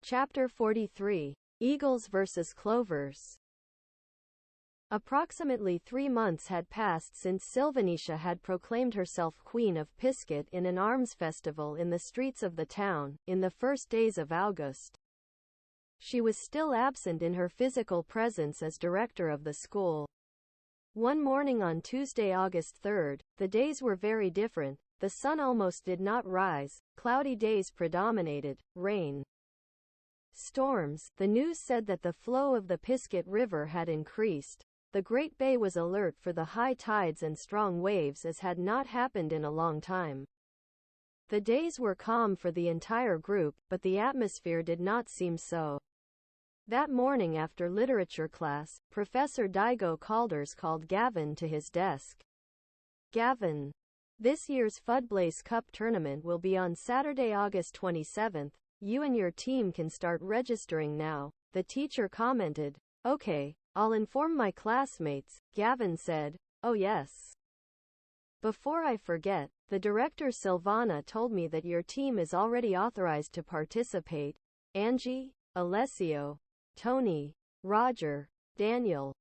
Chapter 43. Eagles vs. Clovers. Approximately 3 months had passed since Sylvanetia had proclaimed herself Queen of Pizcet in an arms festival in the streets of the town, in the first days of August. She was still absent in her physical presence as director of the school. One morning on Tuesday, August 3rd, the days were very different. The sun almost did not rise, cloudy days predominated, rain, storms. The news said that the flow of the Pizcet River had increased. The Great Bay was alert for the high tides and strong waves as had not happened in a long time. The days were calm for the entire group, but the atmosphere did not seem so. That morning after literature class, Professor Clovers called Gavin to his desk. Gavin, this year's Fudblaze Cup tournament will be on Saturday, August 27th. You and your team can start registering now, the teacher commented. Okay, I'll inform my classmates, Gavin said. Oh yes. Before I forget, the director Silvana told me that your team is already authorized to participate. Angie, Alessio, Tony, Roger, Daniel,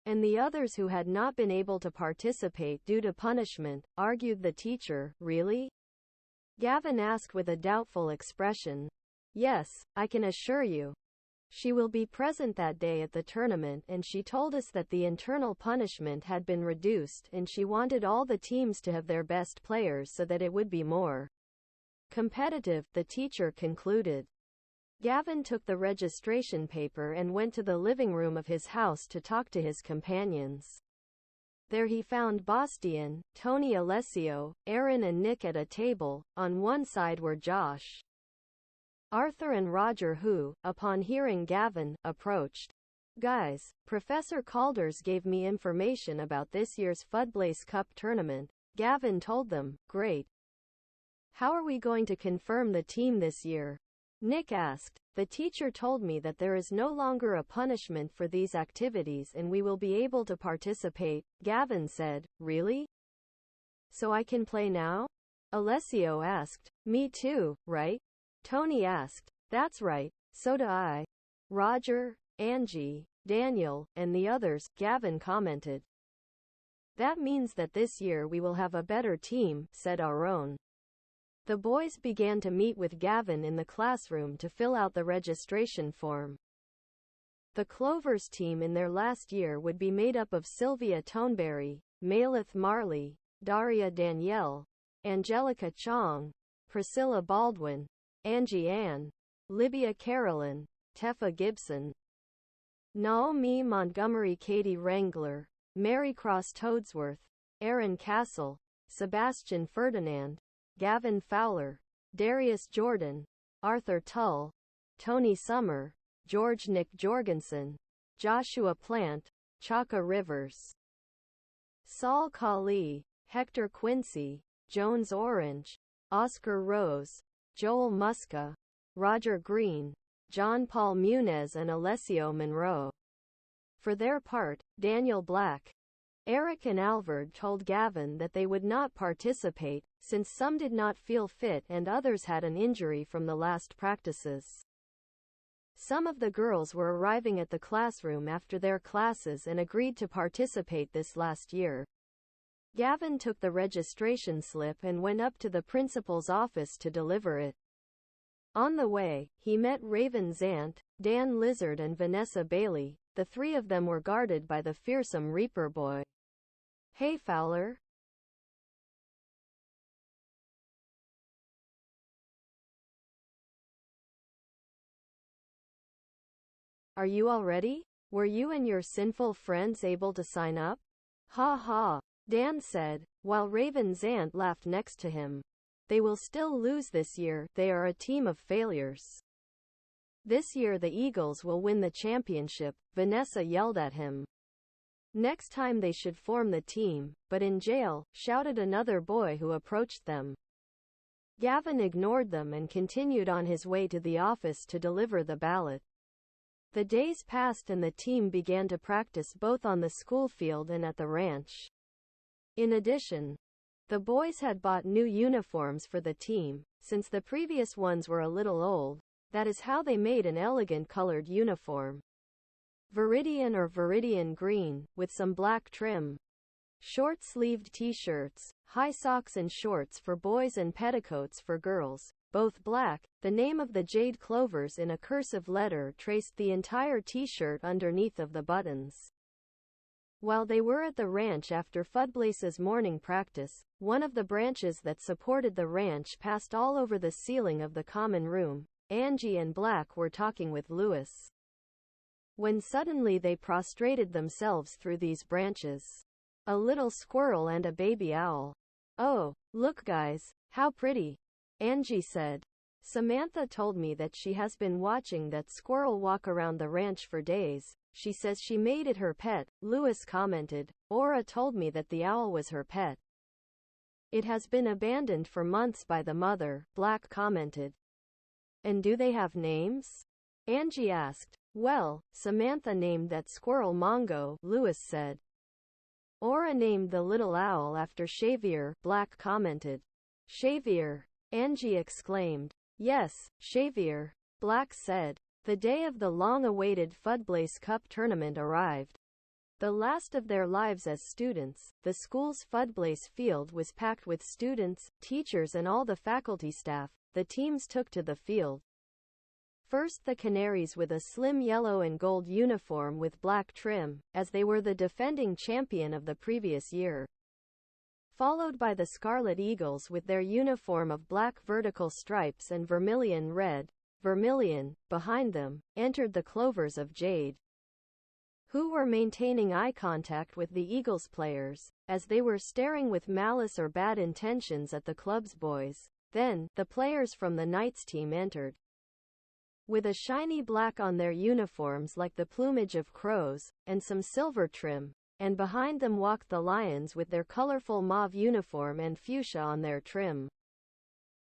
and the others who had not been able to participate due to punishment, argued the teacher. Really? Gavin asked with a doubtful expression. Yes, I can assure you. She will be present that day at the tournament, and she told us that the internal punishment had been reduced and she wanted all the teams to have their best players so that it would be more competitive, the teacher concluded. Gavin took the registration paper and went to the living room of his house to talk to his companions. There he found Bastian, Tony, Alessio, Aaron and Nick at a table. On one side were Josh, Arthur and Roger who, upon hearing Gavin, approached. Guys, Professor Calders gave me information about this year's Fudblaze Cup tournament, Gavin told them. Great. How are we going to confirm the team this year? Nick asked. The teacher told me that there is no longer a punishment for these activities and we will be able to participate, Gavin said. Really? So I can play now? Alessio asked. Me too, right? Tony asked. That's right, so do I. Roger, Angie, Daniel, and the others, Gavin commented. That means that this year we will have a better team, said Aaron. The boys began to meet with Gavin in the classroom to fill out the registration form. The Clovers team in their last year would be made up of Sylvia Toneberry, Malith Marley, Daria Danielle, Angelica Chong, Priscilla Baldwin, Angie Ann, Libya Carolyn, Teffa Gibson, Naomi Montgomery, Katie Wrangler, Mary Cross Toadsworth, Aaron Castle, Sebastian Ferdinand, Gavin Fowler, Darius Jordan, Arthur Tull, Tony Summer, George Nick Jorgensen, Joshua Plant, Chaka Rivers, Saul Kali, Hector Quincy, Jones Orange, Oscar Rose, Joel Muska, Roger Green, John Paul Muniz and Alessio Monroe. For their part, Daniel Black, Eric and Alvord told Gavin that they would not participate, since some did not feel fit and others had an injury from the last practices. Some of the girls were arriving at the classroom after their classes and agreed to participate this last year. Gavin took the registration slip and went up to the principal's office to deliver it. On the way, he met Raven Zant, Dan Lizard and Vanessa Bailey. The three of them were guarded by the fearsome Reaper boy. Hey Fowler. Are you all ready? Were you and your sinful friends able to sign up? Ha ha, Dan said, while Raven Zant laughed next to him. They will still lose this year, they are a team of failures. This year the Eagles will win the championship, Vanessa yelled at him. Next time they should form the team, but in jail, shouted another boy who approached them. Gavin ignored them and continued on his way to the office to deliver the ballot. The days passed and the team began to practice both on the school field and at the ranch. In addition, the boys had bought new uniforms for the team, since the previous ones were a little old. That is how they made an elegant colored uniform. Viridian or Viridian green, with some black trim. Short-sleeved t-shirts, high socks and shorts for boys and petticoats for girls, both black. The name of the Jade Clovers in a cursive letter traced the entire t-shirt underneath of the buttons. While they were at the ranch after Fudblace's morning practice, one of the branches that supported the ranch passed all over the ceiling of the common room. Angie and Black were talking with Louis, when suddenly they prostrated themselves through these branches. A little squirrel and a baby owl. "Oh, look guys, how pretty," Angie said. "Samantha told me that she has been watching that squirrel walk around the ranch for days. She says she made it her pet," Louis commented. "Aura told me that the owl was her pet. It has been abandoned for months by the mother," Black commented. "And do they have names?" Angie asked. "Well, Samantha named that squirrel Mongo," Louis said. "Aura named the little owl after Xavier," Black commented. "Xavier!" Angie exclaimed. "Yes, Xavier," Black said. The day of the long-awaited Fudblace Cup tournament arrived. The last of their lives as students, the school's Fudblace field was packed with students, teachers and all the faculty staff. The teams took to the field. First the Canaries with a slim yellow and gold uniform with black trim, as they were the defending champion of the previous year. Followed by the Scarlet Eagles with their uniform of black vertical stripes and vermilion red. Vermilion, behind them, entered the Clovers of Jade, who were maintaining eye contact with the Eagles players, as they were staring with malice or bad intentions at the club's boys. Then, the players from the Knights team entered, with a shiny black on their uniforms like the plumage of crows, and some silver trim, and behind them walked the Lions with their colorful mauve uniform and fuchsia on their trim.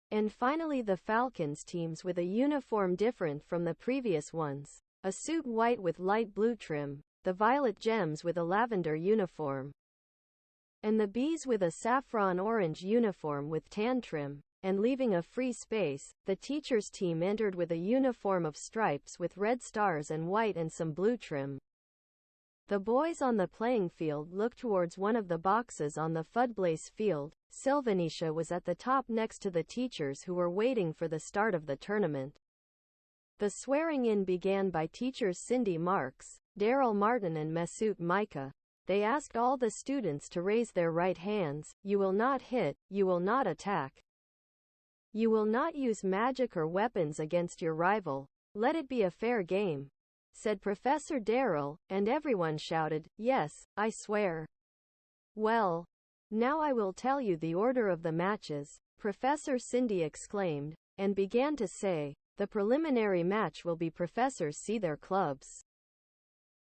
And finally the Falcons teams with a uniform different from the previous ones, a suit white with light blue trim, the Violet Gems with a lavender uniform, and the Bees with a saffron orange uniform with tan trim. And leaving a free space, the teachers' team entered with a uniform of stripes with red stars and white and some blue trim. The boys on the playing field looked towards one of the boxes on the Fudblace field. Sylvanisha was at the top next to the teachers who were waiting for the start of the tournament. The swearing-in began by teachers Cindy Marks, Daryl Martin and Masoud Micah. They asked all the students to raise their right hands. "You will not hit, you will not attack. You will not use magic or weapons against your rival. Let it be a fair game," said Professor Daryl, and everyone shouted, "Yes, I swear." "Well, now I will tell you the order of the matches," Professor Cindy exclaimed, and began to say, "The preliminary match will be professors see their clubs.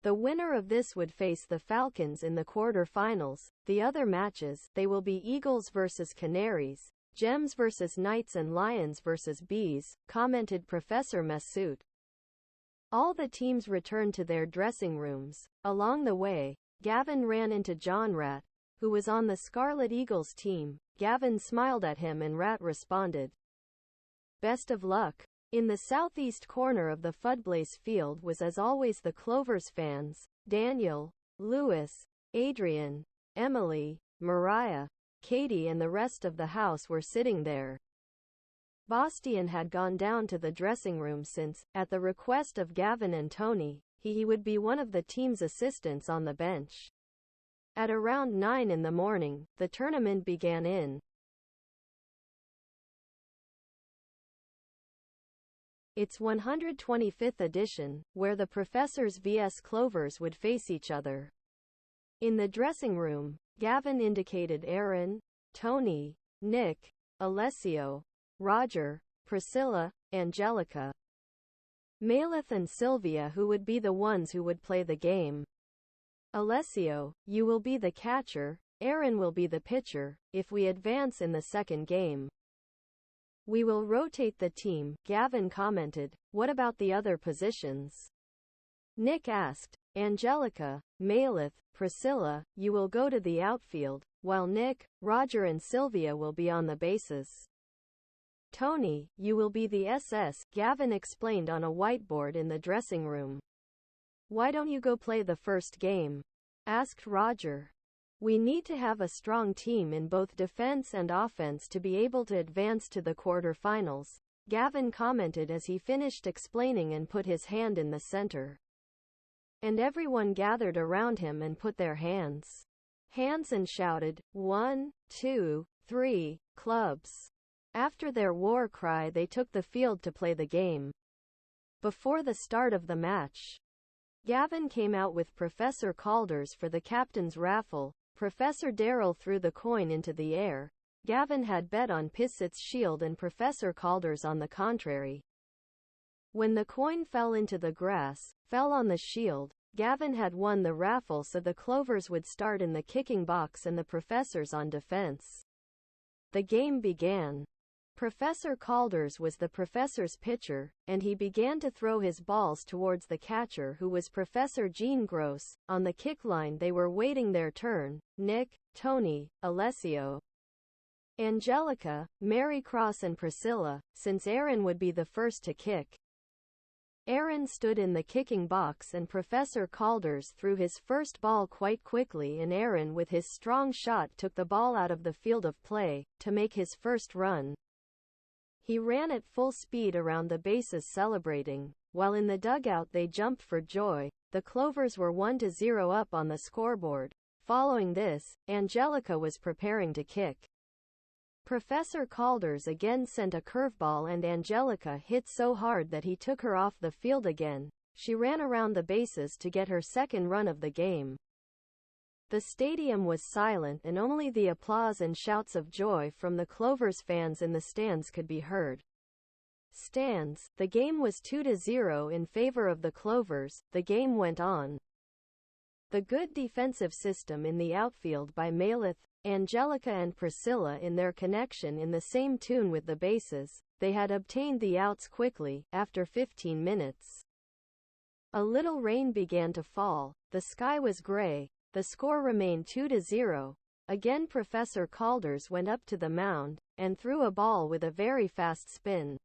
The winner of this would face the Falcons in the quarter-finals. The other matches, they will be Eagles versus Canaries, Gems versus Knights and Lions versus Bees," commented Professor Masoud. All the teams returned to their dressing rooms. Along the way, Gavin ran into John Rat, who was on the Scarlet Eagles team. Gavin smiled at him and Rat responded, "Best of luck." In the southeast corner of the Fudblace field was as always the Clovers fans. Daniel, Louis, Adrian, Emily, Mariah, Katie and the rest of the house were sitting there. Bastian had gone down to the dressing room since, at the request of Gavin and Tony, he would be one of the team's assistants on the bench. At around 9 in the morning, the tournament began in its 125th edition, where the professors vs Clovers would face each other. In the dressing room, Gavin indicated Aaron, Tony, Nick, Alessio, Roger, Priscilla, Angelica, Maleth and Sylvia who would be the ones who would play the game. "Alessio, you will be the catcher, Aaron will be the pitcher, if we advance in the second game. We will rotate the team," Gavin commented. "What about the other positions?" Nick asked. "Angelica, Maleth, Priscilla, you will go to the outfield, while Nick, Roger and Sylvia will be on the bases." Tony, you will be the SS, Gavin explained on a whiteboard in the dressing room. Why don't you go play the first game? Asked Roger. We need to have a strong team in both defense and offense to be able to advance to the quarterfinals, Gavin commented as he finished explaining and put his hand in the center. And everyone gathered around him and put their hands and shouted, 1, 2, 3, clubs. After their war cry, they took the field to play the game. Before the start of the match, Gavin came out with Professor Calders for the captain's raffle. Professor Darrell threw the coin into the air. Gavin had bet on Pizcet's shield and Professor Calders on the contrary. When the coin fell into the grass, fell on the shield, Gavin had won the raffle, so the Clovers would start in the kicking box and the professors on defense. The game began. Professor Calders was the professor's pitcher, and he began to throw his balls towards the catcher, who was Professor Jean Gross. On the kick line they were waiting their turn: Nick, Tony, Alessio, Angelica, Mary Cross and Priscilla, since Aaron would be the first to kick. Aaron stood in the kicking box and Professor Calders threw his first ball quite quickly, and Aaron with his strong shot took the ball out of the field of play to make his first run. He ran at full speed around the bases celebrating. While in the dugout they jumped for joy. The Clovers were 1-0 up on the scoreboard. Following this, Angelica was preparing to kick. Professor Calders again sent a curveball and Angelica hit so hard that he took her off the field again. She ran around the bases to get her second run of the game. The stadium was silent and only the applause and shouts of joy from the Clovers fans in the stands could be heard. The game was 2-0 in favor of the Clovers. The game went on. The good defensive system in the outfield by Maleth, Angelica and Priscilla in their connection in the same tune with the bases, they had obtained the outs quickly. After 15 minutes, a little rain began to fall. The sky was gray. The score remained 2-0. Again Professor Calders went up to the mound and threw a ball with a very fast spin.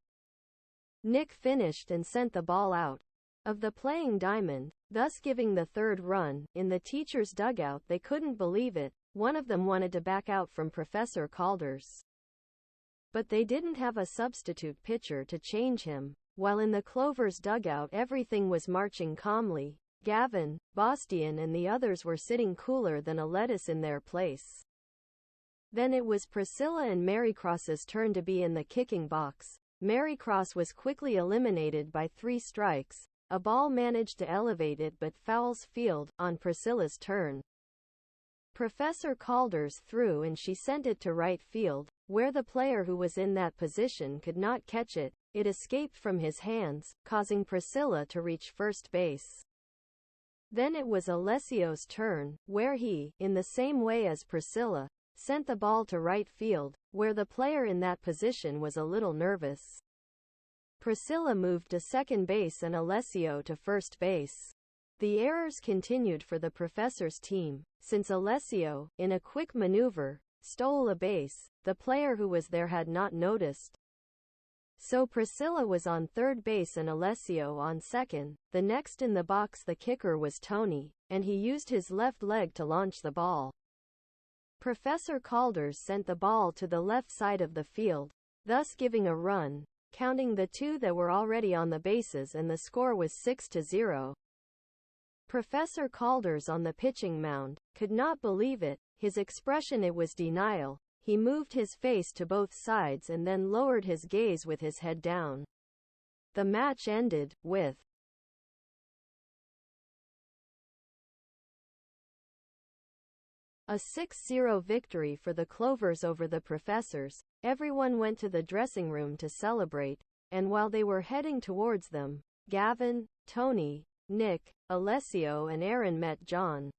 Nick finished and sent the ball out of the playing diamond, thus giving the third run. In the teacher's dugout they couldn't believe it. One of them wanted to back out from Professor Calders, but they didn't have a substitute pitcher to change him. While in the Clovers dugout everything was marching calmly. Gavin, Bastian and the others were sitting cooler than a lettuce in their place. Then it was Priscilla and Marycross's turn to be in the kicking box. Marycross was quickly eliminated by 3 strikes. A ball managed to elevate it but fouls field. On Priscilla's turn, Professor Calders threw and she sent it to right field, where the player who was in that position could not catch it. It escaped from his hands, causing Priscilla to reach first base. Then it was Alessio's turn, where he, in the same way as Priscilla, sent the ball to right field, where the player in that position was a little nervous. Priscilla moved to second base and Alessio to first base. The errors continued for the professor's team, since Alessio, in a quick maneuver, stole a base. The player who was there had not noticed. So Priscilla was on third base and Alessio on second. The next in the box, the kicker, was Tony, and he used his left leg to launch the ball. Professor Calders sent the ball to the left side of the field, thus giving a run, counting the 2 that were already on the bases, and the score was 6-0. Professor Calders on the pitching mound could not believe it. His expression, it was denial. He moved his face to both sides and then lowered his gaze with his head down. The match ended with a 6-0 victory for the Clovers over the professors. Everyone went to the dressing room to celebrate, and while they were heading towards them, Gavin, Tony, Nick, Alessio and Aaron met John,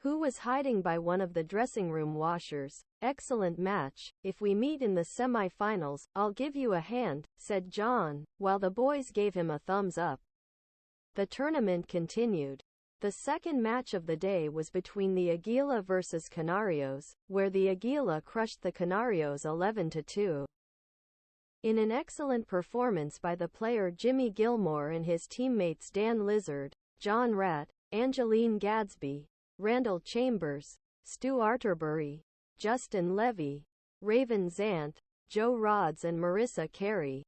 who was hiding by one of the dressing room washers. "Excellent match. If we meet in the semi-finals, I'll give you a hand," said John, while the boys gave him a thumbs up. The tournament continued. The second match of the day was between the Aguila versus Canarios, where the Aguila crushed the Canarios 11-2. In an excellent performance by the player Jimmy Gilmore and his teammates Dan Lizard, John Ratt, Angeline Gadsby, Randall Chambers, Stu Arterbury, Justin Levy, Raven Zant, Joe Rods and Marissa Carey,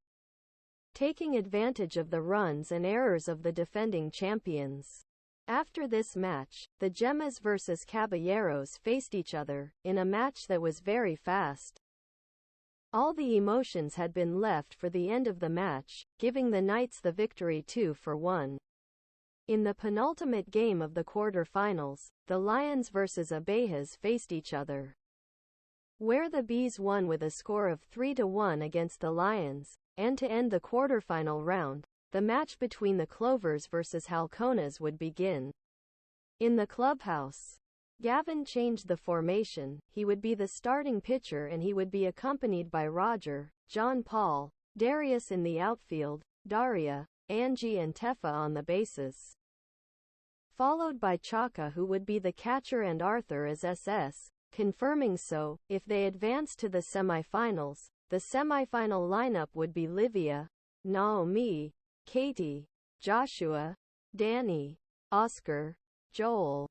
taking advantage of the runs and errors of the defending champions. After this match, the Gemmas vs. Caballeros faced each other, in a match that was very fast. All the emotions had been left for the end of the match, giving the Knights the victory 2-1. In the penultimate game of the quarter-finals, the Lions vs. Abejas faced each other, where the Bees won with a score of 3-1 against the Lions, and to end the quarter-final round, the match between the Clovers vs. Halcones would begin. In the clubhouse, Gavin changed the formation. He would be the starting pitcher and he would be accompanied by Roger, John Paul, Darius in the outfield, Daria, Angie and Tefa on the bases, followed by Chaka, who would be the catcher, and Arthur as SS, confirming so, if they advanced to the semifinals, the semifinal lineup would be Livia, Naomi, Katie, Joshua, Danny, Oscar, Joel,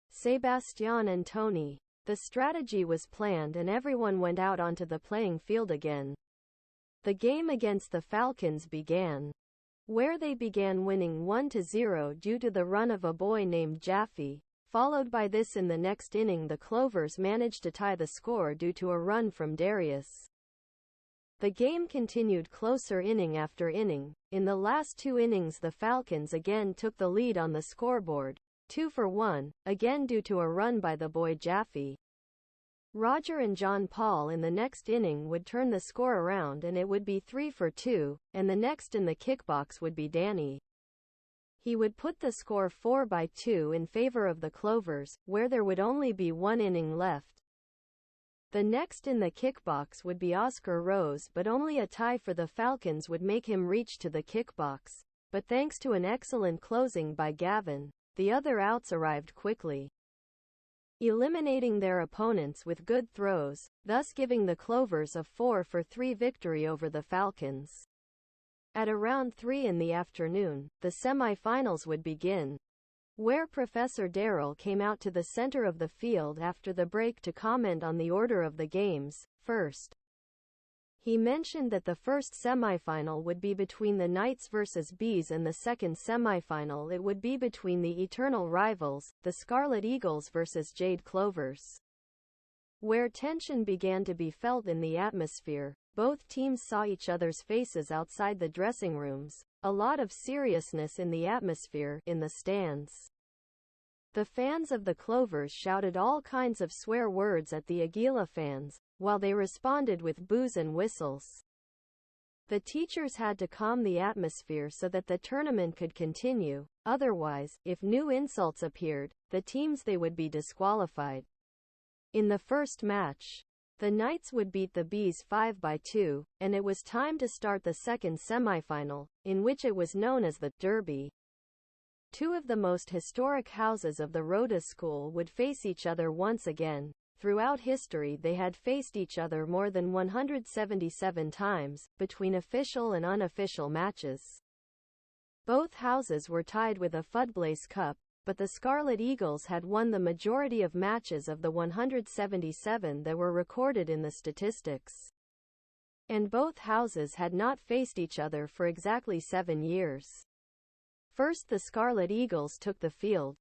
Sebastian and Tony. The strategy was planned and everyone went out onto the playing field again. The game against the Falcons began, where they began winning 1-0 due to the run of a boy named Jaffe. Followed by this, in the next inning the Clovers managed to tie the score due to a run from Darius. The game continued closer inning after inning. In the last two innings the Falcons again took the lead on the scoreboard, 2-1, again due to a run by the boy Jaffe. Roger and John Paul in the next inning would turn the score around and it would be 3-2, and the next in the kickbox would be Danny. He would put the score 4-2 in favor of the Clovers, where there would only be one inning left. The next in the kickbox would be Oscar Rose, but only a tie for the Falcons would make him reach to the kickbox. But thanks to an excellent closing by Gavin, the other outs arrived quickly, eliminating their opponents with good throws, thus giving the Clovers a 4-3 victory over the Falcons. At around 3 in the afternoon, the semi-finals would begin, where Professor Darrell came out to the center of the field after the break to comment on the order of the games. First, he mentioned that the first semifinal would be between the Knights vs. Bees and the second semifinal it would be between the eternal rivals, the Scarlet Eagles vs. Jade Clovers, where tension began to be felt in the atmosphere. Both teams saw each other's faces outside the dressing rooms, a lot of seriousness in the atmosphere in the stands. The fans of the Clovers shouted all kinds of swear words at the Aguila fans, while they responded with boos and whistles. The teachers had to calm the atmosphere so that the tournament could continue, otherwise, if new insults appeared, the teams they would be disqualified. In the first match, the Knights would beat the Bees 5-2, and it was time to start the second semifinal, in which it was known as the Derby. Two of the most historic houses of the Rhoda School would face each other once again. Throughout history they had faced each other more than 177 times, between official and unofficial matches. Both houses were tied with a Fudblaze Cup, but the Scarlet Eagles had won the majority of matches of the 177 that were recorded in the statistics. And both houses had not faced each other for exactly 7 years. First the Scarlet Eagles took the field.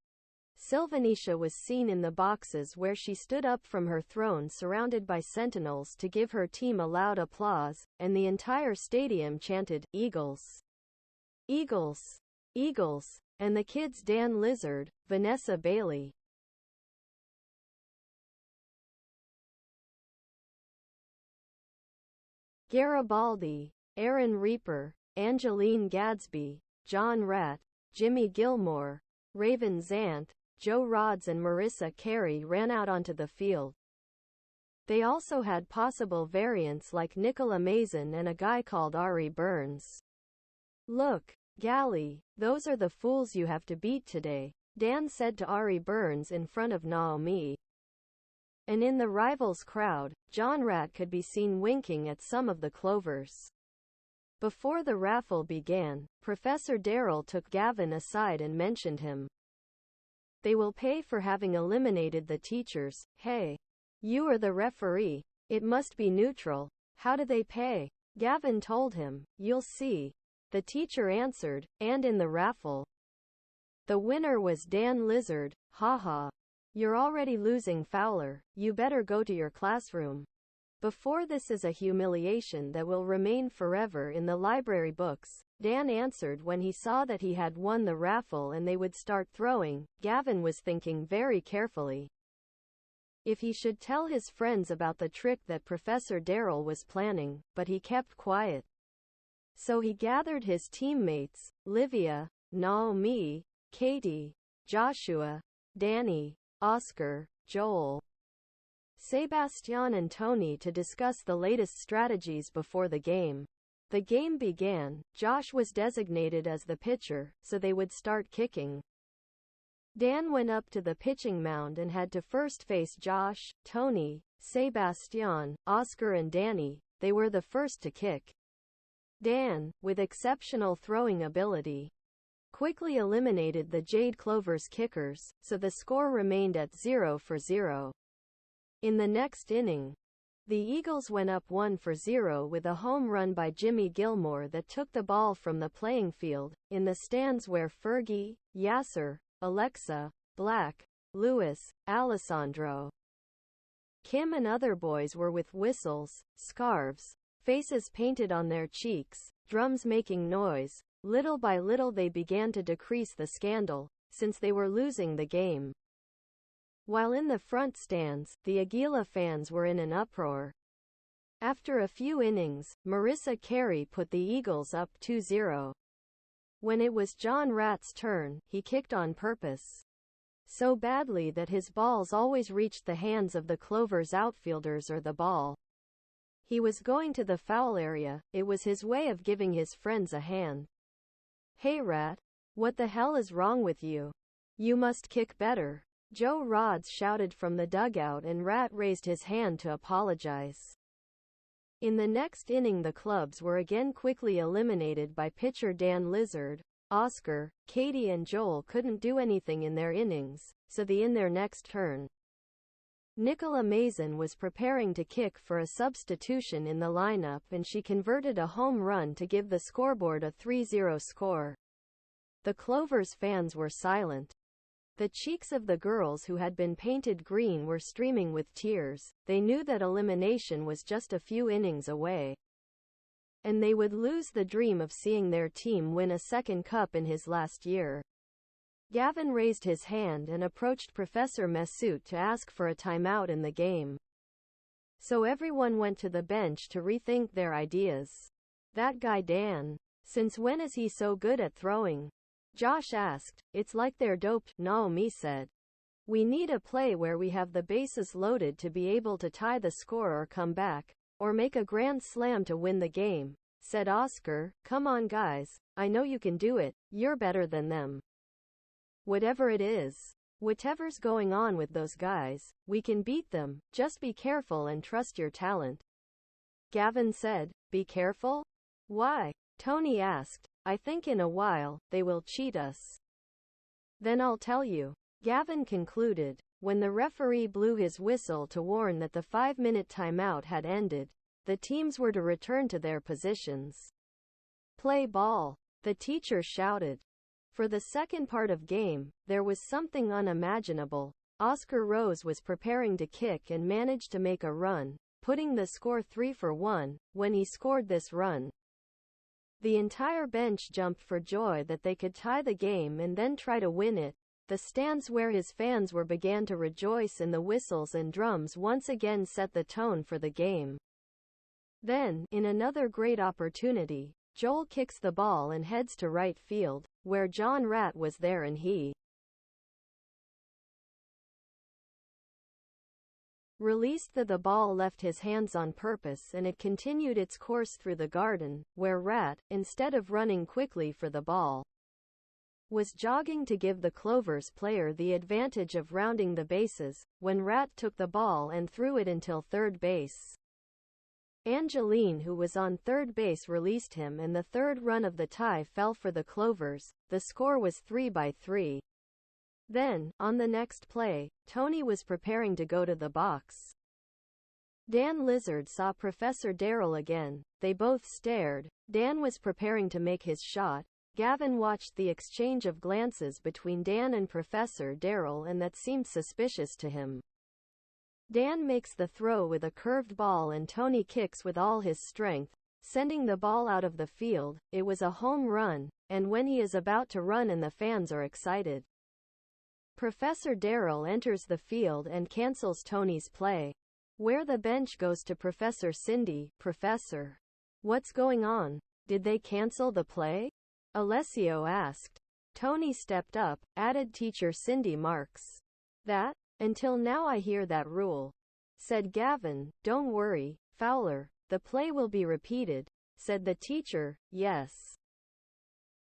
Sylvanisha was seen in the boxes where she stood up from her throne surrounded by sentinels to give her team a loud applause, and the entire stadium chanted, "Eagles! Eagles! Eagles!" And the kids Dan Lizard, Vanessa Bailey, Garibaldi, Aaron Reaper, Angeline Gadsby, John Ratt, Jimmy Gilmore, Raven Zant, Joe Rods and Marissa Carey ran out onto the field. They also had possible variants like Nicola Mason and a guy called Ari Burns. "Look, Gally, those are the fools you have to beat today," Dan said to Ari Burns in front of Naomi. And in the rivals' crowd, John Rat could be seen winking at some of the Clovers. Before the raffle began, Professor Darrell took Gavin aside and mentioned him. They will pay for having eliminated the teachers. Hey, you are the referee. It must be neutral. How do they pay? Gavin told him. You'll see. The teacher answered, and in the raffle, the winner was Dan Lizard. Haha. You're already losing, Fowler. You better go to your classroom. Before this is a humiliation that will remain forever in the library books, Dan answered when he saw that he had won the raffle and they would start throwing. Gavin was thinking very carefully if he should tell his friends about the trick that Professor Darrell was planning, but he kept quiet. So he gathered his teammates, Livia, Naomi, Katie, Joshua, Danny, Oscar, Joel, Sebastian and Tony to discuss the latest strategies before the game. The game began. Josh was designated as the pitcher, so they would start kicking. Dan went up to the pitching mound and had to first face Josh, Tony, Sebastian, Oscar and Danny. They were the first to kick. Dan, with exceptional throwing ability, quickly eliminated the Jade Clovers kickers, so the score remained at 0-0. In the next inning, the Eagles went up 1-0 with a home run by Jimmy Gilmore that took the ball from the playing field. In the stands were Fergie, Yasser, Alexa, Black, Lewis, Alessandro, Kim and other boys were with whistles, scarves, faces painted on their cheeks, drums making noise. Little by little they began to decrease the scandal, since they were losing the game. While in the front stands, the Aguila fans were in an uproar. After a few innings, Marissa Carey put the Eagles up 2-0. When it was John Rat's turn, he kicked on purpose so badly that his balls always reached the hands of the Clovers outfielders or the ball. He was going to the foul area. It was his way of giving his friends a hand. Hey Rat, what the hell is wrong with you? You must kick better. Joe Rods shouted from the dugout and Rat raised his hand to apologize. In the next inning the clubs were again quickly eliminated by pitcher Dan Lizard. Oscar, Katie and Joel couldn't do anything in their innings, so in their next turn, Nicola Mason was preparing to kick for a substitution in the lineup and she converted a home run to give the scoreboard a 3-0 score. The Clovers fans were silent. The cheeks of the girls who had been painted green were streaming with tears. They knew that elimination was just a few innings away, and they would lose the dream of seeing their team win a second cup in his last year. Gavin raised his hand and approached Professor Mesut to ask for a timeout in the game. So everyone went to the bench to rethink their ideas. That guy Dan, since when is he so good at throwing? Josh asked. It's like they're doped, Naomi said. We need a play where we have the bases loaded to be able to tie the score or come back, or make a grand slam to win the game, said Oscar. Come on guys, I know you can do it, you're better than them. Whatever it is, whatever's going on with those guys, we can beat them, just be careful and trust your talent. Gavin said. Be careful? Why? Tony asked. I think in a while, they will cheat us. Then I'll tell you. Gavin concluded. When the referee blew his whistle to warn that the 5-minute timeout had ended, the teams were to return to their positions. Play ball, the teacher shouted. For the second part of game, there was something unimaginable. Oscar Rose was preparing to kick and managed to make a run, putting the score 3-1. When he scored this run, the entire bench jumped for joy that they could tie the game and then try to win it. The stands where his fans were began to rejoice and the whistles and drums once again set the tone for the game. Then, in another great opportunity, Joel kicks the ball and heads to right field, where John Rat was there and he released the ball left his hands on purpose and it continued its course through the garden, where Rat, instead of running quickly for the ball, was jogging to give the Clovers player the advantage of rounding the bases, when Rat took the ball and threw it until third base. Angeline, who was on third base, released him and the third run of the tie fell for the Clovers. The score was 3-3. Then, on the next play, Tony was preparing to go to the box. Dan Lizard saw Professor Darrell again. They both stared. Dan was preparing to make his shot. Gavin watched the exchange of glances between Dan and Professor Darrell, and that seemed suspicious to him. Dan makes the throw with a curved ball and Tony kicks with all his strength, sending the ball out of the field. It was a home run, and when he is about to run and the fans are excited, Professor Darrell enters the field and cancels Tony's play. Where the bench goes to Professor Cindy. Professor, what's going on? Did they cancel the play? Alessio asked. Tony stepped up, added Teacher Cindy Marks. That? Until now I hear that rule, said Gavin. Don't worry, Fowler, the play will be repeated, said the teacher. Yes.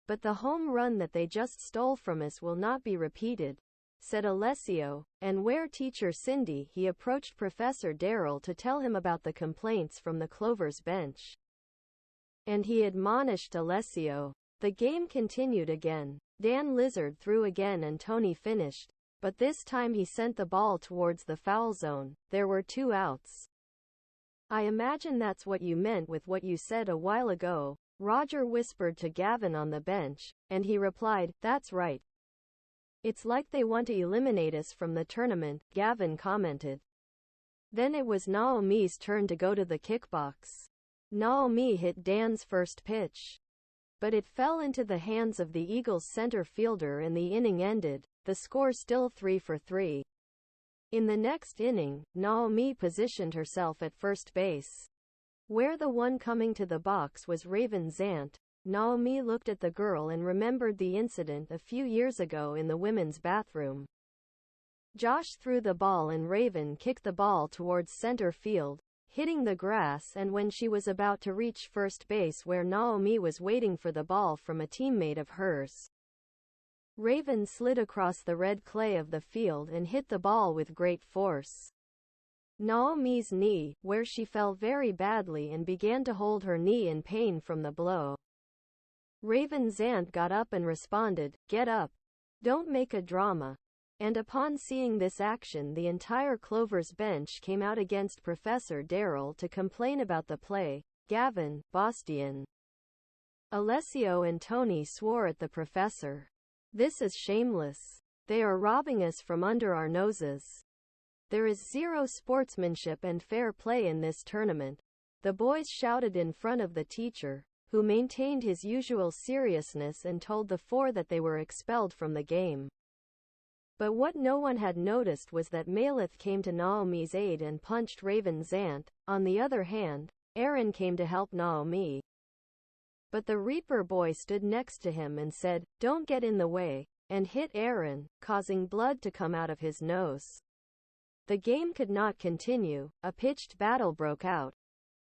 But the home run that they just stole from us will not be repeated, said Alessio. And where Teacher Cindy? He approached Professor Darrell to tell him about the complaints from the Clovers bench. And he admonished Alessio. The game continued again. Dan Lizard threw again and Tony finished, but this time he sent the ball towards the foul zone. There were 2 outs. I imagine that's what you meant with what you said a while ago, Roger whispered to Gavin on the bench, and he replied, that's right. It's like they want to eliminate us from the tournament, Gavin commented. Then it was Naomi's turn to go to the kickbox. Naomi hit Dan's first pitch, but it fell into the hands of the Eagles center fielder and the inning ended, the score still 3-3. In the next inning, Naomi positioned herself at first base, where the one coming to the box was Raven Zant. Naomi looked at the girl and remembered the incident a few years ago in the women's bathroom. Josh threw the ball and Raven kicked the ball towards center field, hitting the grass, and when she was about to reach first base where Naomi was waiting for the ball from a teammate of hers, Raven slid across the red clay of the field and hit the ball with great force. Naomi's knee, where she fell very badly and began to hold her knee in pain from the blow. Raven Zant got up and responded, "Get up. Don't make a drama." And upon seeing this action, the entire Clovers bench came out against Professor Darrell to complain about the play. Gavin, Bastian, Alessio and Tony swore at the professor. This is shameless. They are robbing us from under our noses. There is zero sportsmanship and fair play in this tournament, the boys shouted in front of the teacher, who maintained his usual seriousness and told the 4 that they were expelled from the game. But what no one had noticed was that Maleth came to Naomi's aid and punched Raven Zant. On the other hand, Aaron came to help Naomi. But the Reaper boy stood next to him and said, "Don't get in the way," and hit Aaron, causing blood to come out of his nose. The game could not continue. A pitched battle broke out.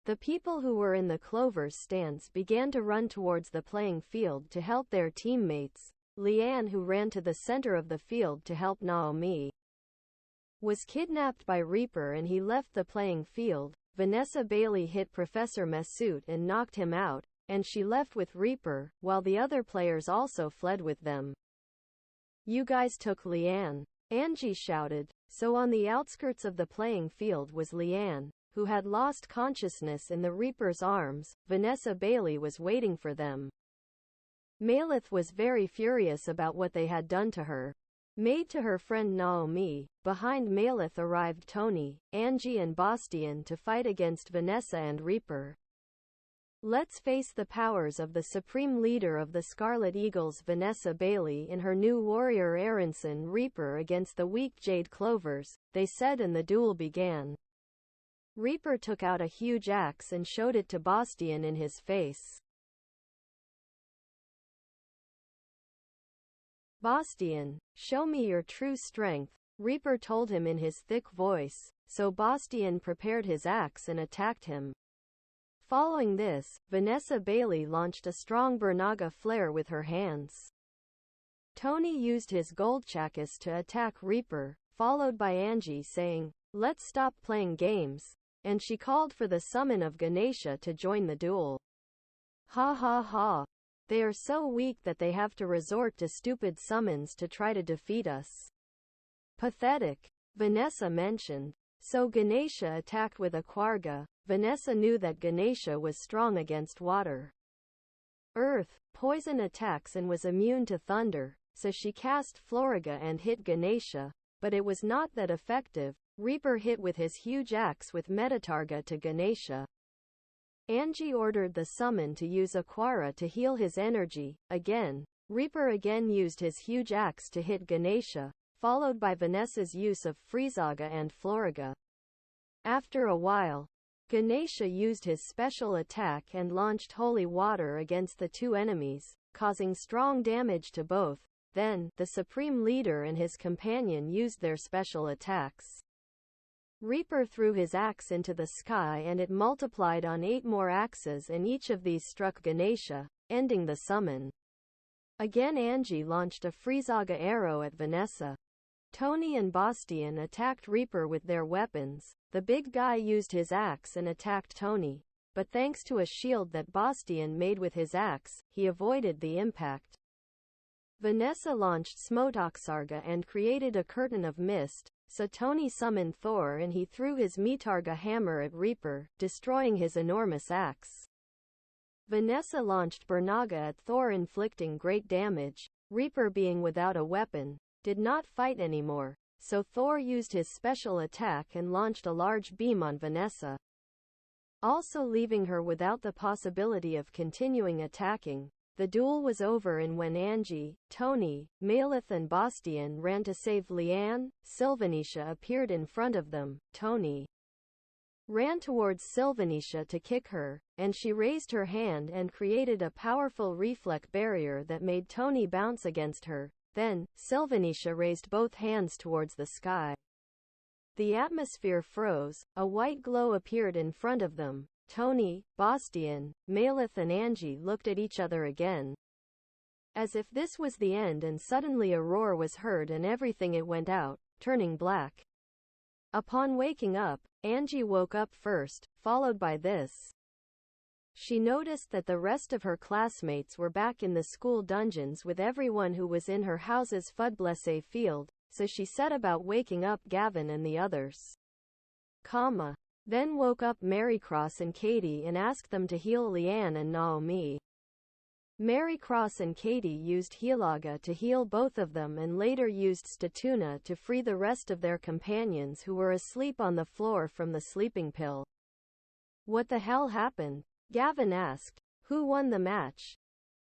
The people who were in the Clovers stands began to run towards the playing field to help their teammates. Leanne, who ran to the center of the field to help Naomi, was kidnapped by Reaper and he left the playing field. Vanessa Bailey hit Professor Massoud and knocked him out, and she left with Reaper, while the other players also fled with them. "You guys took Leanne," Angie shouted. So on the outskirts of the playing field was Leanne, who had lost consciousness in the Reaper's arms. Vanessa Bailey was waiting for them. Maleth was very furious about what they had done to her. Maid to her friend Naomi. Behind Maleth arrived Tony, Angie and Bastian to fight against Vanessa and Reaper. Let's face the powers of the supreme leader of the Scarlet Eagles, Vanessa Bailey, in her new warrior Aronson Reaper against the weak Jade Clovers, they said, and the duel began. Reaper took out a huge axe and showed it to Bastian in his face. "Bastian, show me your true strength," Reaper told him in his thick voice, so Bastian prepared his axe and attacked him. Following this, Vanessa Bailey launched a strong Bernaga flare with her hands. Tony used his Goldchakus to attack Reaper, followed by Angie saying, "Let's stop playing games," and she called for the summon of Ganesha to join the duel. Ha ha ha. They are so weak that they have to resort to stupid summons to try to defeat us. Pathetic. Vanessa mentioned. So Ganesha attacked with a Kwarga. Vanessa knew that Ganesha was strong against water, earth, poison attacks and was immune to thunder, so she cast Floriga and hit Ganesha, but it was not that effective. Reaper hit with his huge axe with Metatarga to Ganesha. Angie ordered the summon to use Aquara to heal his energy. Again, Reaper again used his huge axe to hit Ganesha, followed by Vanessa's use of Friezaga and Floriga. After a while, Ganesha used his special attack and launched holy water against the two enemies, causing strong damage to both. Then, the Supreme Leader and his companion used their special attacks. Reaper threw his axe into the sky and it multiplied on 8 more axes and each of these struck Ganesha, ending the summon. Again Angie launched a Friezaga arrow at Vanessa. Tony and Bastian attacked Reaper with their weapons. The big guy used his axe and attacked Tony, but thanks to a shield that Bastian made with his axe, he avoided the impact. Vanessa launched Smotoxarga and created a curtain of mist, so Tony summoned Thor and he threw his Mitarga hammer at Reaper, destroying his enormous axe. Vanessa launched Bernaga at Thor, inflicting great damage. Reaper, being without a weapon, did not fight anymore, so Thor used his special attack and launched a large beam on Vanessa, also leaving her without the possibility of continuing attacking. The duel was over, and when Angie, Tony, Maleth and Bastian ran to save Leanne, Sylvanisha appeared in front of them. Tony ran towards Sylvanisha to kick her, and she raised her hand and created a powerful reflect barrier that made Tony bounce against her. Then, Sylvanisha raised both hands towards the sky. The atmosphere froze, a white glow appeared in front of them. Tony, Bastian, Maleth and Angie looked at each other again, as if this was the end, and suddenly a roar was heard and everything it went out, turning black. Upon waking up, Angie woke up first, followed by this. She noticed that the rest of her classmates were back in the school dungeons with everyone who was in her house's Fudblesse field, so she set about waking up Gavin and the others. Then woke up Marycross and Katie and asked them to heal Leanne and Naomi. Marycross and Katie used Healaga to heal both of them and later used Statuna to free the rest of their companions who were asleep on the floor from the sleeping pill. What the hell happened? Gavin asked. Who won the match?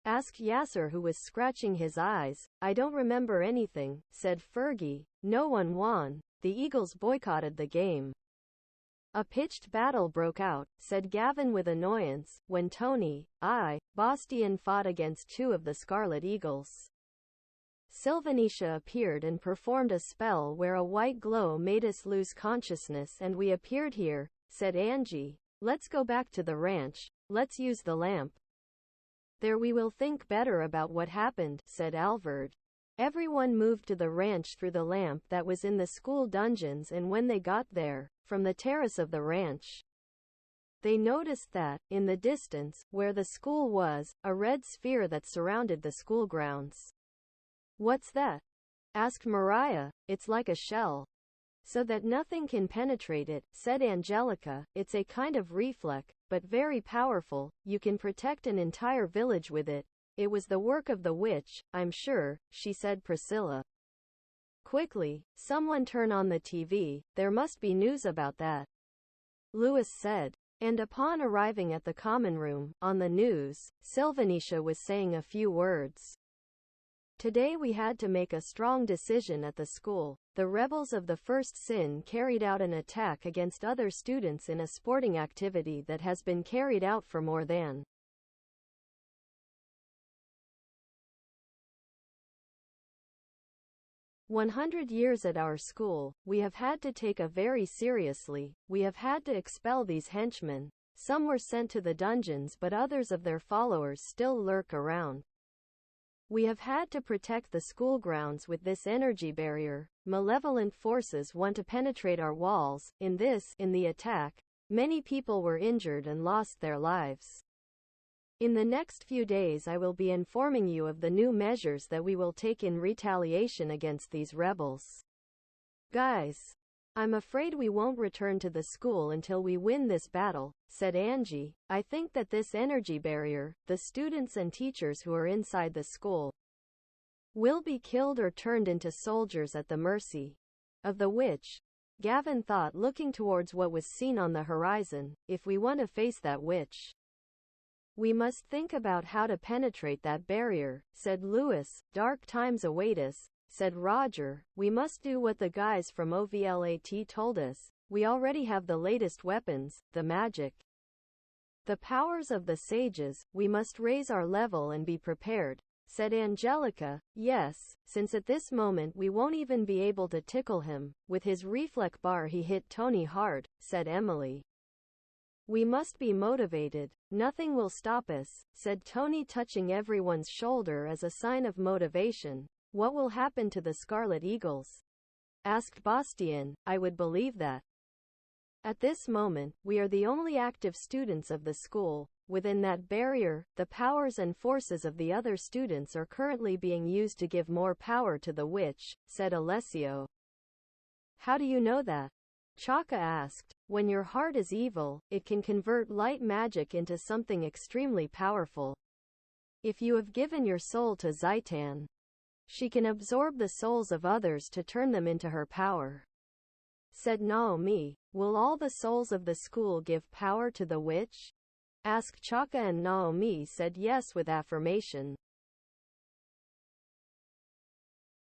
Asked Yasser, who was scratching his eyes. I don't remember anything, said Fergie. No one won. The Eagles boycotted the game. A pitched battle broke out, said Gavin with annoyance, when Tony, Bastian fought against 2 of the Scarlet Eagles. Sylvanisha appeared and performed a spell where a white glow made us lose consciousness and we appeared here, said Angie. Let's go back to the ranch. Let's use the lamp. There we will think better about what happened, said Alvord. Everyone moved to the ranch through the lamp that was in the school dungeons, and when they got there, from the terrace of the ranch, they noticed that, in the distance, where the school was, a red sphere that surrounded the school grounds. What's that? Asked Mariah. It's like a shell. So that nothing can penetrate it, said Angelica. It's a kind of reflect, but very powerful. You can protect an entire village with it. It was the work of the witch, I'm sure, she said Priscilla. Quickly, someone turn on the TV, there must be news about that, Lewis said. And upon arriving at the common room, on the news, Sylvanisha was saying a few words. Today we had to make a strong decision at the school. The rebels of the First Sin carried out an attack against other students in a sporting activity that has been carried out for more than 100 years at our school. We have had to take it very seriously. We have had to expel these henchmen. Some were sent to the dungeons, but others of their followers still lurk around. We have had to protect the school grounds with this energy barrier. Malevolent forces want to penetrate our walls. In the attack, many people were injured and lost their lives. In the next few days I will be informing you of the new measures that we will take in retaliation against these rebels. Guys, I'm afraid we won't return to the school until we win this battle, said Angie. I think that this energy barrier, the students and teachers who are inside the school, will be killed or turned into soldiers at the mercy of the witch. Gavin thought, looking towards what was seen on the horizon. If we want to face that witch, we must think about how to penetrate that barrier, said Lewis. Dark times await us, said Roger. We must do what the guys from OVLAT told us. We already have the latest weapons, the magic, the powers of the sages. We must raise our level and be prepared, said Angelica. Yes, since at this moment we won't even be able to tickle him. With his reflex bar he hit Tony hard, said Emily. We must be motivated. Nothing will stop us, said Tony, touching everyone's shoulder as a sign of motivation. What will happen to the Scarlet Eagles? Asked Bastien. I would believe that. At this moment, we are the only active students of the school. Within that barrier, the powers and forces of the other students are currently being used to give more power to the witch, said Alessio. How do you know that? Chaka asked. When your heart is evil, it can convert light magic into something extremely powerful. If you have given your soul to Zaitan, she can absorb the souls of others to turn them into her power, said Naomi. Will all the souls of the school give power to the witch? Asked Chaka, and Naomi said yes with affirmation.